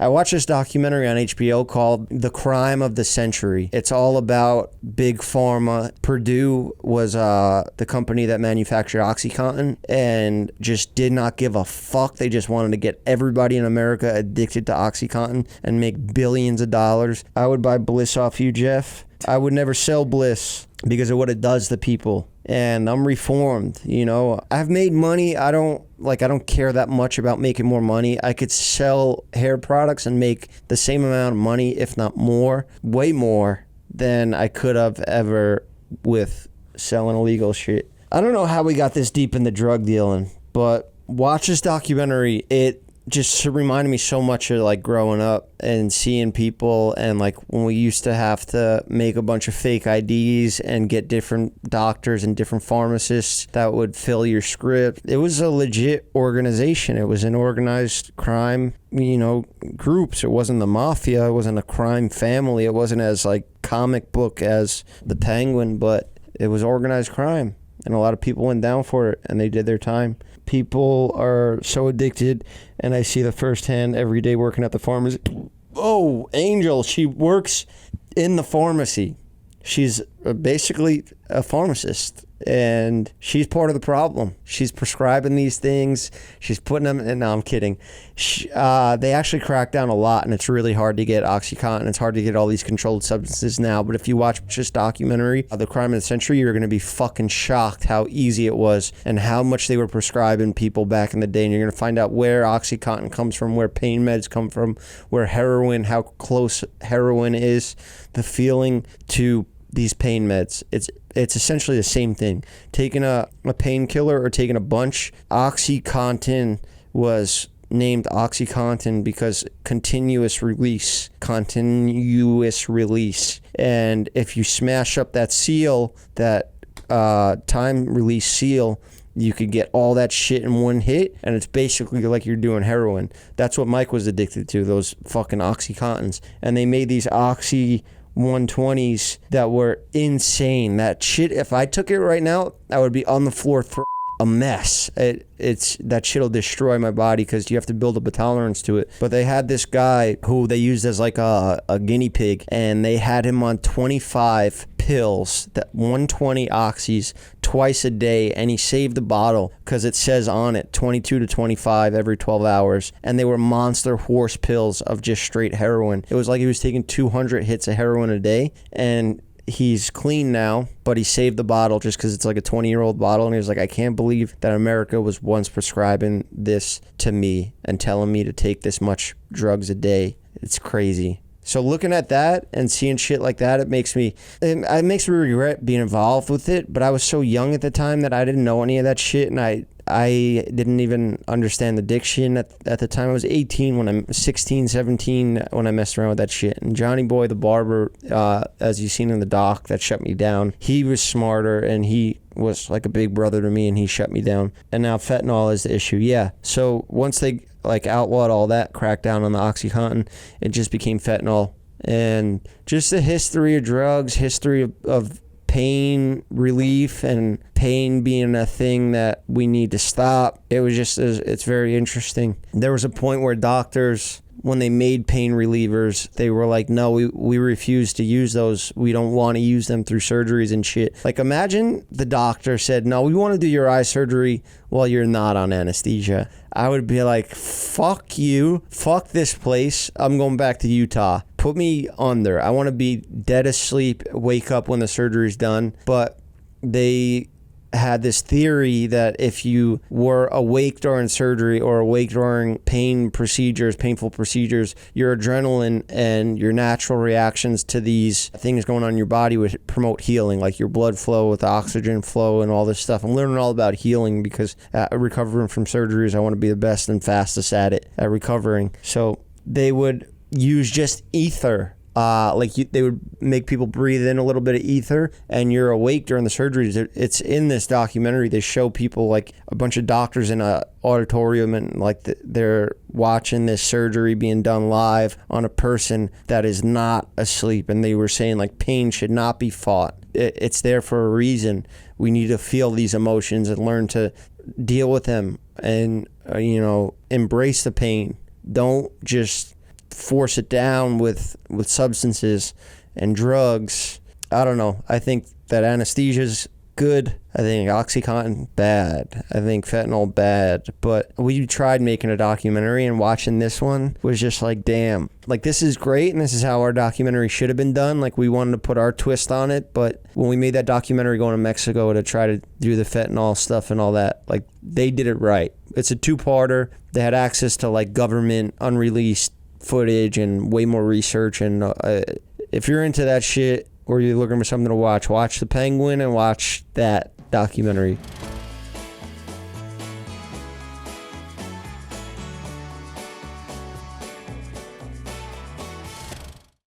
I watched this documentary on HBO called The Crime of the Century. It's all about big pharma. Purdue was the company that manufactured OxyContin and just did not give a fuck. They just wanted to get everybody in America addicted to OxyContin and make billions of dollars. I would buy Bliss off you, Jeff. I would never sell Bliss because of what it does to people. And I'm reformed, you know. I've made money. I don't care that much about making more money. I could sell hair products and make the same amount of money, if not more, way more than I could have ever with selling illegal shit. I don't know how we got this deep into drug dealing, but watch this documentary. It just reminded me so much of like growing up and seeing people, and like when we used to have to make a bunch of fake IDs and get different doctors and different pharmacists that would fill your script. It was a legit organization. It was an organized crime, you know, groups. It wasn't the mafia. It wasn't a crime family. It wasn't as like comic book as the Penguin, but it was organized crime. And a lot of people went down for it, and they did their time. People are so addicted, and I see the firsthand every day working at the pharmacy. Oh, Angel, she works in the pharmacy. She's basically a pharmacist, and she's part of the problem. She's prescribing these things. She's putting them, and no, I'm kidding. They actually crack down a lot, and it's really hard to get OxyContin. It's hard to get all these controlled substances now, but if you watch this documentary, The Crime of the Century, you're going to be fucking shocked how easy it was and how much they were prescribing people back in the day, and you're going to find out where OxyContin comes from, where pain meds come from, where heroin, how close heroin is, the feeling to these pain meds. It's essentially the same thing. Taking a painkiller or taking a bunch. OxyContin was named OxyContin because continuous release. And if you smash up that seal, that time release seal, you could get all that shit in one hit, and it's basically like you're doing heroin. That's what Mike was addicted to, those fucking OxyContins. And they made these Oxy 120s that were insane. That shit, if I took it right now, I would be on the floor a mess. It's that shit'll destroy my body because you have to build up a tolerance to it. But they had this guy who they used as like a guinea pig, and they had him on 25 pills, that 120 oxys twice a day, and he saved the bottle because it says on it 22 to 25 every 12 hours, and they were monster horse pills of just straight heroin. It was like he was taking 200 hits of heroin a day, and he's clean now, but he saved the bottle just because it's like a 20-year-old bottle. And he was like, I can't believe that America was once prescribing this to me and telling me to take this much drugs a day. It's crazy. So looking at that and seeing shit like that, it makes me regret being involved with it. But I was so young at the time that I didn't know any of that shit, and I didn't even understand addiction at the time. I was 18 when I'm 16, 17 when I messed around with that shit. And Johnny Boy, the barber, as you've seen in the doc, that shut me down. He was smarter, and he was like a big brother to me, and he shut me down. And now fentanyl is the issue. Yeah. So once they like outlawed all that, cracked down on the OxyContin, it just became fentanyl. And just the history of drugs, history of pain relief, and pain being a thing that we need to stop. It's very interesting. There was a point where doctors, when they made pain relievers, they were like, no, we refuse to use those. We don't want to use them through surgeries and shit. Like, imagine the doctor said, no, we want to do your eye surgery while you're not on anesthesia. I would be like, fuck you. Fuck this place. I'm going back to Utah. Put me under. I want to be dead asleep, wake up when the surgery's done. But they had this theory that if you were awake during surgery or awake during painful procedures, your adrenaline and your natural reactions to these things going on in your body would promote healing, like your blood flow with oxygen flow and all this stuff. I'm learning all about healing because recovering from surgeries, I want to be the best and fastest at it, at recovering. So they would use just ether. They would make people breathe in a little bit of ether, and you're awake during the surgeries. It's in this documentary. They show people, like a bunch of doctors in a auditorium, and like they're watching this surgery being done live on a person that is not asleep. And they were saying like pain should not be fought. It's there for a reason. We need to feel these emotions and learn to deal with them, and embrace the pain. Don't just force it down with substances and drugs. I don't know. I think that anesthesia's good. I think OxyContin, bad. I think fentanyl, bad. But we tried making a documentary, and watching this one was just like, damn. Like, this is great, and this is how our documentary should have been done. Like, we wanted to put our twist on it, but when we made that documentary going to Mexico to try to do the fentanyl stuff and all that, like, they did it right. It's a two-parter. They had access to, like, government unreleased footage and way more research, and if you're into that shit, or you're looking for something to watch The Penguin and watch that documentary.